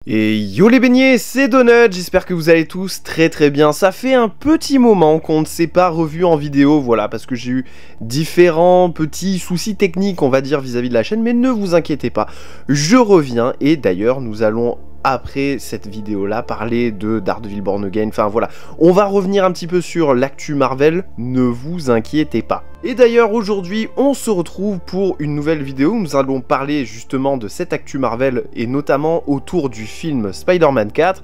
Et yo les beignets, c'est Donut, j'espère que vous allez tous très bien. Ça fait un petit moment qu'on ne s'est pas revu en vidéo, voilà, parce que j'ai eu différents petits soucis techniques, on va dire, vis-à-vis de la chaîne, mais ne vous inquiétez pas, je reviens, et d'ailleurs, nous allons, après cette vidéo-là, parler de Daredevil Born Again, enfin voilà, on va revenir un petit peu sur l'actu Marvel, ne vous inquiétez pas. Et d'ailleurs, aujourd'hui, on se retrouve pour une nouvelle vidéo où nous allons parler justement de cette actu Marvel, et notamment autour du film Spider-Man 4,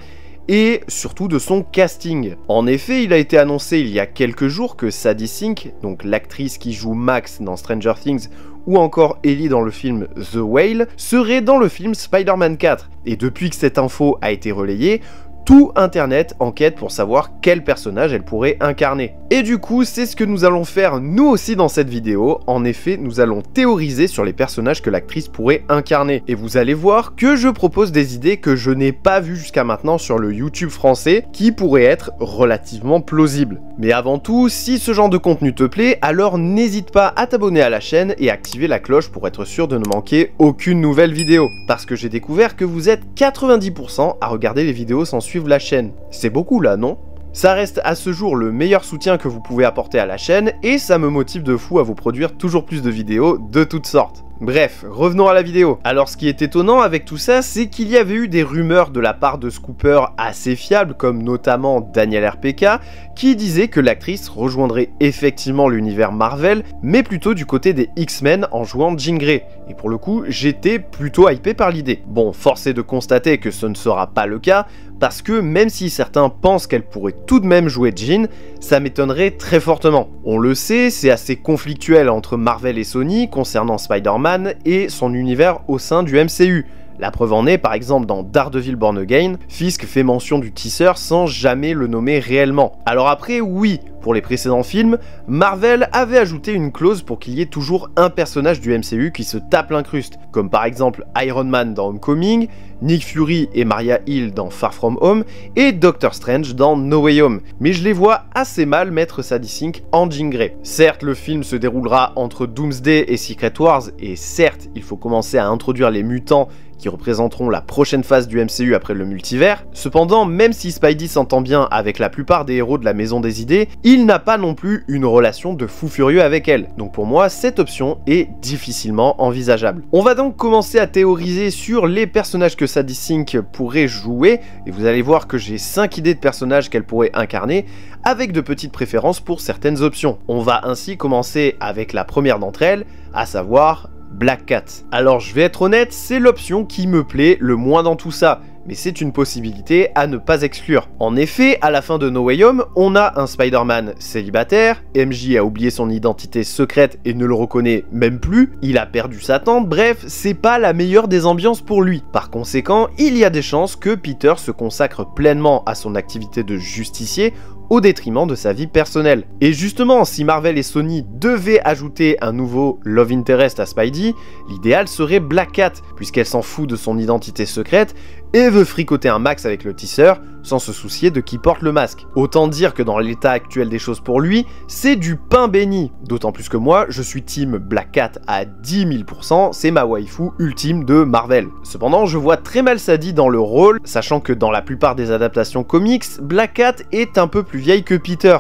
et surtout de son casting. En effet, il a été annoncé il y a quelques jours que Sadie Sink, donc l'actrice qui joue Max dans Stranger Things, ou encore Ellie dans le film The Whale, serait dans le film Spider-Man 4. Et depuis que cette info a été relayée, tout internet enquête pour savoir quel personnage elle pourrait incarner. Et du coup, c'est ce que nous allons faire nous aussi dans cette vidéo. En effet, nous allons théoriser sur les personnages que l'actrice pourrait incarner. Et vous allez voir que je propose des idées que je n'ai pas vues jusqu'à maintenant sur le YouTube français, qui pourraient être relativement plausibles. Mais avant tout, si ce genre de contenu te plaît, alors n'hésite pas à t'abonner à la chaîne et activer la cloche pour être sûr de ne manquer aucune nouvelle vidéo. Parce que j'ai découvert que vous êtes 90% à regarder les vidéos sans suivre la chaîne. C'est beaucoup là, non ? Ça reste à ce jour le meilleur soutien que vous pouvez apporter à la chaîne et ça me motive de fou à vous produire toujours plus de vidéos de toutes sortes. Bref, revenons à la vidéo. Alors ce qui est étonnant avec tout ça, c'est qu'il y avait eu des rumeurs de la part de scoopers assez fiables, comme notamment Daniel RPK, qui disait que l'actrice rejoindrait effectivement l'univers Marvel, mais plutôt du côté des X-Men en jouant Jean Grey. Et pour le coup, j'étais plutôt hypé par l'idée. Bon, force est de constater que ce ne sera pas le cas, parce que même si certains pensent qu'elle pourrait tout de même jouer Jean, ça m'étonnerait très fortement. On le sait, c'est assez conflictuel entre Marvel et Sony concernant Spider-Man et son univers au sein du MCU. La preuve en est, par exemple, dans Daredevil Born Again, Fisk fait mention du tisseur sans jamais le nommer réellement. Alors après, oui, pour les précédents films, Marvel avait ajouté une clause pour qu'il y ait toujours un personnage du MCU qui se tape l'incruste, comme par exemple Iron Man dans Homecoming, Nick Fury et Maria Hill dans Far From Home, et Doctor Strange dans No Way Home. Mais je les vois assez mal mettre Sadie Sink en Jean Grey. Certes, le film se déroulera entre Doomsday et Secret Wars, et certes, il faut commencer à introduire les mutants qui représenteront la prochaine phase du MCU après le multivers. Cependant, même si Spidey s'entend bien avec la plupart des héros de la Maison des Idées, il n'a pas non plus une relation de fou furieux avec elle. Donc pour moi, cette option est difficilement envisageable. On va donc commencer à théoriser sur les personnages que Sadie Sink pourrait jouer, et vous allez voir que j'ai 5 idées de personnages qu'elle pourrait incarner, avec de petites préférences pour certaines options. On va ainsi commencer avec la première d'entre elles, à savoir Black Cat. Alors je vais être honnête, c'est l'option qui me plaît le moins dans tout ça, mais c'est une possibilité à ne pas exclure. En effet, à la fin de No Way Home, on a un Spider-Man célibataire, MJ a oublié son identité secrète et ne le reconnaît même plus, il a perdu sa tante, bref, c'est pas la meilleure des ambiances pour lui. Par conséquent, il y a des chances que Peter se consacre pleinement à son activité de justicier au détriment de sa vie personnelle. Et justement, si Marvel et Sony devaient ajouter un nouveau Love Interest à Spidey, l'idéal serait Black Cat, puisqu'elle s'en fout de son identité secrète et veut fricoter un max avec le tisseur sans se soucier de qui porte le masque. Autant dire que dans l'état actuel des choses pour lui, c'est du pain béni. D'autant plus que moi, je suis team Black Cat à 10 000%, c'est ma waifu ultime de Marvel. Cependant, je vois très mal Sadie dans le rôle, sachant que dans la plupart des adaptations comics, Black Cat est un peu plus vieille que Peter.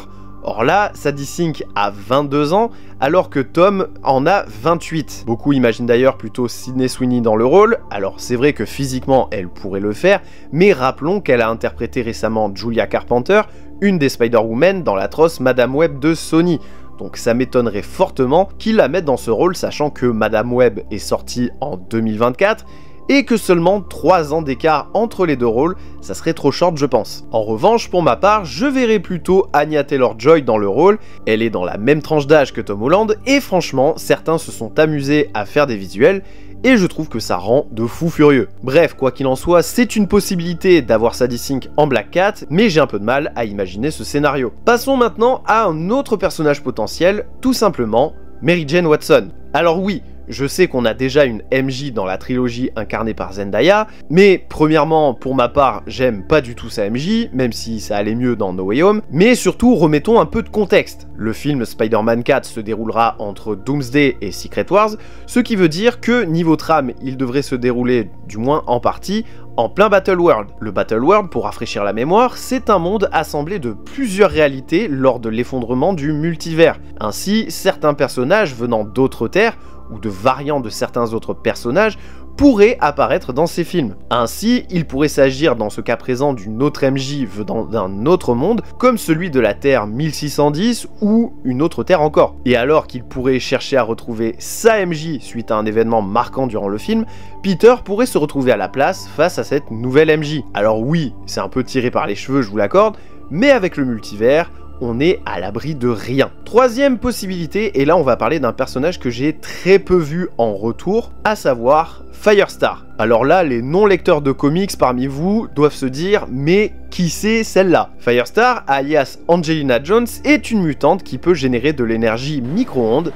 Or là, Sadie Sink a 22 ans, alors que Tom en a 28. Beaucoup imaginent d'ailleurs plutôt Sydney Sweeney dans le rôle, alors c'est vrai que physiquement elle pourrait le faire, mais rappelons qu'elle a interprété récemment Julia Carpenter, une des Spider-Woman dans l'atroce Madame Web de Sony. Donc ça m'étonnerait fortement qu'ils la mettent dans ce rôle, sachant que Madame Web est sortie en 2024, et que seulement 3 ans d'écart entre les deux rôles, ça serait trop short je pense. En revanche, pour ma part, je verrais plutôt Anya Taylor-Joy dans le rôle, elle est dans la même tranche d'âge que Tom Holland, et franchement, certains se sont amusés à faire des visuels, et je trouve que ça rend de fou furieux. Bref, quoi qu'il en soit, c'est une possibilité d'avoir Sadie Sink en Black Cat, mais j'ai un peu de mal à imaginer ce scénario. Passons maintenant à un autre personnage potentiel, tout simplement Mary Jane Watson. Alors oui, je sais qu'on a déjà une MJ dans la trilogie incarnée par Zendaya, mais premièrement, pour ma part, j'aime pas du tout sa MJ, même si ça allait mieux dans No Way Home, mais surtout, remettons un peu de contexte. Le film Spider-Man 4 se déroulera entre Doomsday et Secret Wars, ce qui veut dire que, niveau trame, il devrait se dérouler, du moins en partie, en plein Battle World. Le Battle World, pour rafraîchir la mémoire, c'est un monde assemblé de plusieurs réalités lors de l'effondrement du multivers. Ainsi, certains personnages venant d'autres terres, ou de variants de certains autres personnages, pourraient apparaître dans ces films. Ainsi, il pourrait s'agir dans ce cas présent d'une autre MJ venant d'un autre monde, comme celui de la Terre 1610 ou une autre Terre encore. Et alors qu'il pourrait chercher à retrouver sa MJ suite à un événement marquant durant le film, Peter pourrait se retrouver à la place face à cette nouvelle MJ. Alors oui, c'est un peu tiré par les cheveux, je vous l'accorde, mais avec le multivers, on est à l'abri de rien. Troisième possibilité, et là on va parler d'un personnage que j'ai très peu vu en retour, à savoir Firestar. Alors là, les non-lecteurs de comics parmi vous doivent se dire, mais qui c'est celle-là? Firestar, alias Angelina Jones, est une mutante qui peut générer de l'énergie micro-ondes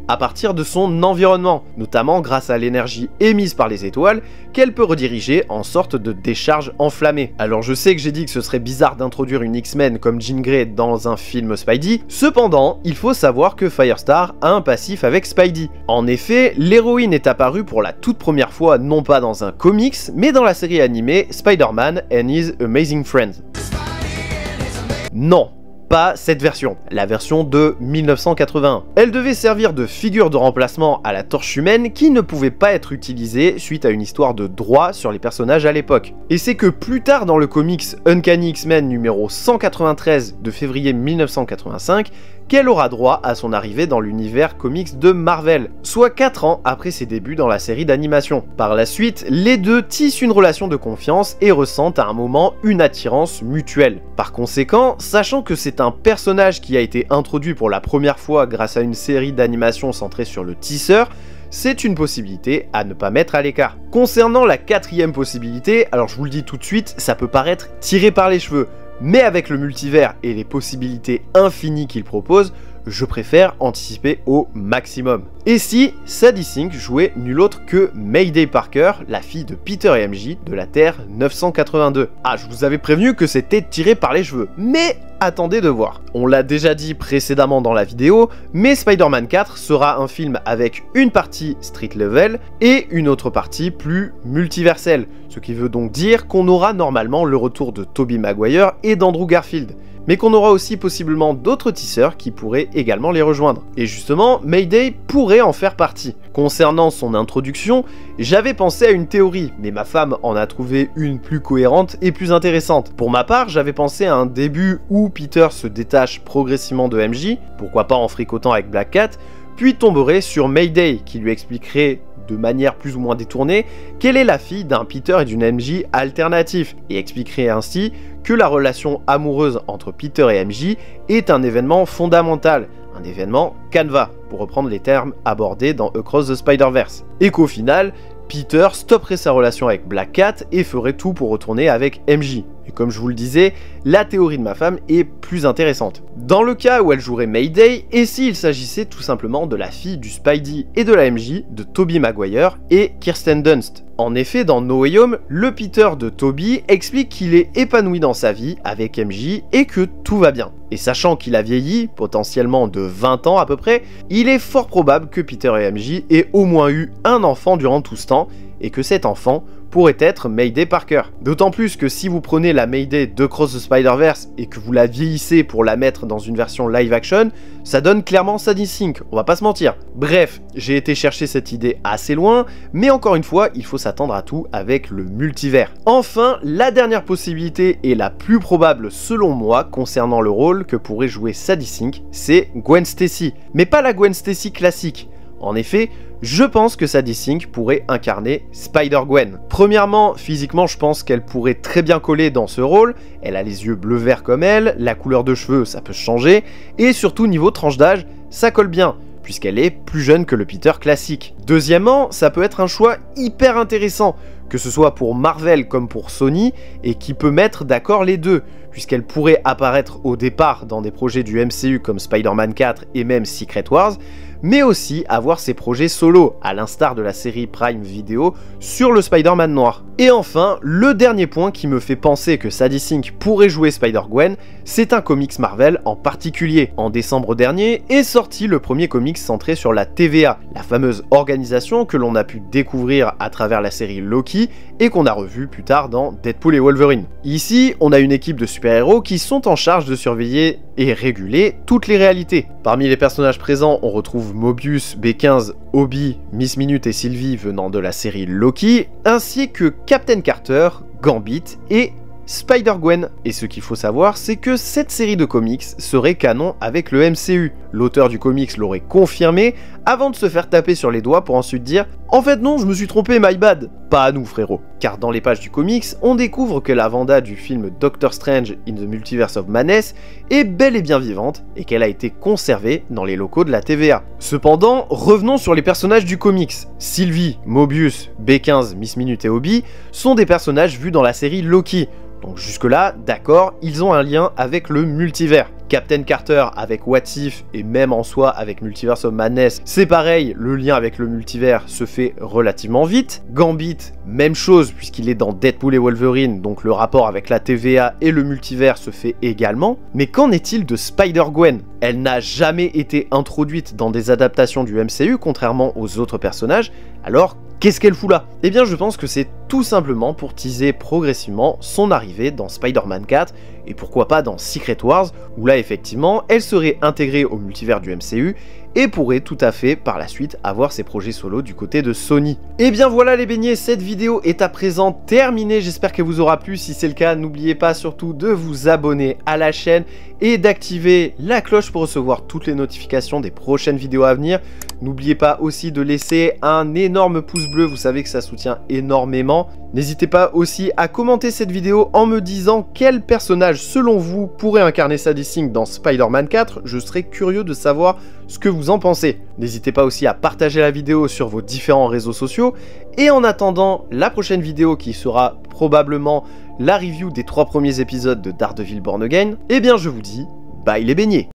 à partir de son environnement, notamment grâce à l'énergie émise par les étoiles qu'elle peut rediriger en sorte de décharge enflammée. Alors je sais que j'ai dit que ce serait bizarre d'introduire une X-Men comme Jean Grey dans un film Spidey, cependant il faut savoir que Firestar a un passif avec Spidey. En effet, l'héroïne est apparue pour la toute première fois non pas dans un comics, mais dans la série animée Spider-Man and His Amazing Friends. Non, pas cette version, la version de 1981. Elle devait servir de figure de remplacement à la Torche Humaine qui ne pouvait pas être utilisée suite à une histoire de droit sur les personnages à l'époque. Et c'est que plus tard dans le comics Uncanny X-Men numéro 193 de février 1985 qu'elle aura droit à son arrivée dans l'univers comics de Marvel, soit 4 ans après ses débuts dans la série d'animation. Par la suite, les deux tissent une relation de confiance et ressentent à un moment une attirance mutuelle. Par conséquent, sachant que c'est un personnage qui a été introduit pour la première fois grâce à une série d'animation centrée sur le tisseur, c'est une possibilité à ne pas mettre à l'écart. Concernant la quatrième possibilité, alors je vous le dis tout de suite, ça peut paraître tiré par les cheveux, mais avec le multivers et les possibilités infinies qu'il propose, je préfère anticiper au maximum. Et si Sadie Sink jouait nul autre que Mayday Parker, la fille de Peter et MJ de la Terre 982. Ah, je vous avais prévenu que c'était tiré par les cheveux, mais attendez de voir. On l'a déjà dit précédemment dans la vidéo, mais Spider-Man 4 sera un film avec une partie street level et une autre partie plus multiverselle, ce qui veut donc dire qu'on aura normalement le retour de Tobey Maguire et d'Andrew Garfield, mais qu'on aura aussi possiblement d'autres tisseurs qui pourraient également les rejoindre. Et justement, Mayday pourrait en faire partie. Concernant son introduction, j'avais pensé à une théorie, mais ma femme en a trouvé une plus cohérente et plus intéressante. Pour ma part, j'avais pensé à un début où Peter se détache progressivement de MJ, pourquoi pas en fricotant avec Black Cat, puis tomberait sur Mayday qui lui expliquerait de manière plus ou moins détournée qu'elle est la fille d'un Peter et d'une MJ alternatif, et expliquerait ainsi que la relation amoureuse entre Peter et MJ est un événement fondamental, un événement canevas, pour reprendre les termes abordés dans Across the Spider-Verse, et qu'au final, Peter stopperait sa relation avec Black Cat et ferait tout pour retourner avec MJ. Et comme je vous le disais, la théorie de ma femme est plus intéressante. Dans le cas où elle jouerait Mayday, et s'il s'agissait tout simplement de la fille du Spidey et de la MJ de Tobey Maguire et Kirsten Dunst. En effet, dans No Way Home, le Peter de Tobey explique qu'il est épanoui dans sa vie avec MJ et que tout va bien. Et sachant qu'il a vieilli, potentiellement de 20 ans à peu près, il est fort probable que Peter et MJ aient au moins eu un enfant durant tout ce temps, et que cet enfant pourrait être Mayday Parker. D'autant plus que si vous prenez la Mayday de Cross the Spider-Verse et que vous la vieillissez pour la mettre dans une version live action, ça donne clairement Sadie Sink, on va pas se mentir. Bref, j'ai été chercher cette idée assez loin, mais encore une fois, il faut s'attendre à tout avec le multivers. Enfin, la dernière possibilité et la plus probable selon moi concernant le rôle que pourrait jouer Sadie Sink, c'est Gwen Stacy. Mais pas la Gwen Stacy classique. En effet, je pense que Sadie Sink pourrait incarner Spider-Gwen. Premièrement, physiquement, je pense qu'elle pourrait très bien coller dans ce rôle. Elle a les yeux bleu-vert comme elle, la couleur de cheveux, ça peut changer, et surtout niveau tranche d'âge, ça colle bien, puisqu'elle est plus jeune que le Peter classique. Deuxièmement, ça peut être un choix hyper intéressant, que ce soit pour Marvel comme pour Sony, et qui peut mettre d'accord les deux, puisqu'elle pourrait apparaître au départ dans des projets du MCU comme Spider-Man 4 et même Secret Wars, mais aussi avoir ses projets solo, à l'instar de la série Prime Video sur le Spider-Man noir. Et enfin, le dernier point qui me fait penser que Sadie Sink pourrait jouer Spider-Gwen, c'est un comics Marvel en particulier. En décembre dernier est sorti le premier comics centré sur la TVA, la fameuse organisation que l'on a pu découvrir à travers la série Loki et qu'on a revu plus tard dans Deadpool et Wolverine. Ici, on a une équipe de super-héros qui sont en charge de surveiller et réguler toutes les réalités. Parmi les personnages présents, on retrouve Mobius, B15, Obi, Miss Minute et Sylvie venant de la série Loki, ainsi que Captain Carter, Gambit et Spider-Gwen. Et ce qu'il faut savoir, c'est que cette série de comics serait canon avec le MCU. L'auteur du comics l'aurait confirmé avant de se faire taper sur les doigts pour ensuite dire « En fait non, je me suis trompé, my bad !» Pas à nous frérot. Car dans les pages du comics, on découvre que la Wanda du film Doctor Strange in the Multiverse of Madness est bel et bien vivante et qu'elle a été conservée dans les locaux de la TVA. Cependant, revenons sur les personnages du comics. Sylvie, Mobius, B15, Miss Minute et Obi sont des personnages vus dans la série Loki. Donc jusque-là, d'accord, ils ont un lien avec le multivers. Captain Carter avec What If et même en soi avec Multiverse of Madness, c'est pareil, le lien avec le multivers se fait relativement vite. Gambit, même chose puisqu'il est dans Deadpool et Wolverine, donc le rapport avec la TVA et le multivers se fait également. Mais qu'en est-il de Spider-Gwen? Elle n'a jamais été introduite dans des adaptations du MCU contrairement aux autres personnages, alors qu'est-ce qu'elle fout là? Eh bien je pense que c'est tout simplement pour teaser progressivement son arrivée dans Spider-Man 4 et pourquoi pas dans Secret Wars où là effectivement elle serait intégrée au multivers du MCU et pourrait tout à fait par la suite avoir ses projets solo du côté de Sony. Et bien voilà les beignets, cette vidéo est à présent terminée, j'espère qu'elle vous aura plu. Si c'est le cas, n'oubliez pas surtout de vous abonner à la chaîne et d'activer la cloche pour recevoir toutes les notifications des prochaines vidéos à venir. N'oubliez pas aussi de laisser un énorme pouce bleu, vous savez que ça soutient énormément. N'hésitez pas aussi à commenter cette vidéo en me disant quel personnage selon vous pourrait incarner Sadie Sink dans Spider-Man 4, je serais curieux de savoir ce que vous en pensez. N'hésitez pas aussi à partager la vidéo sur vos différents réseaux sociaux, et en attendant la prochaine vidéo qui sera probablement la review des 3 premiers épisodes de Daredevil Born Again, eh bien je vous dis bye les beignets.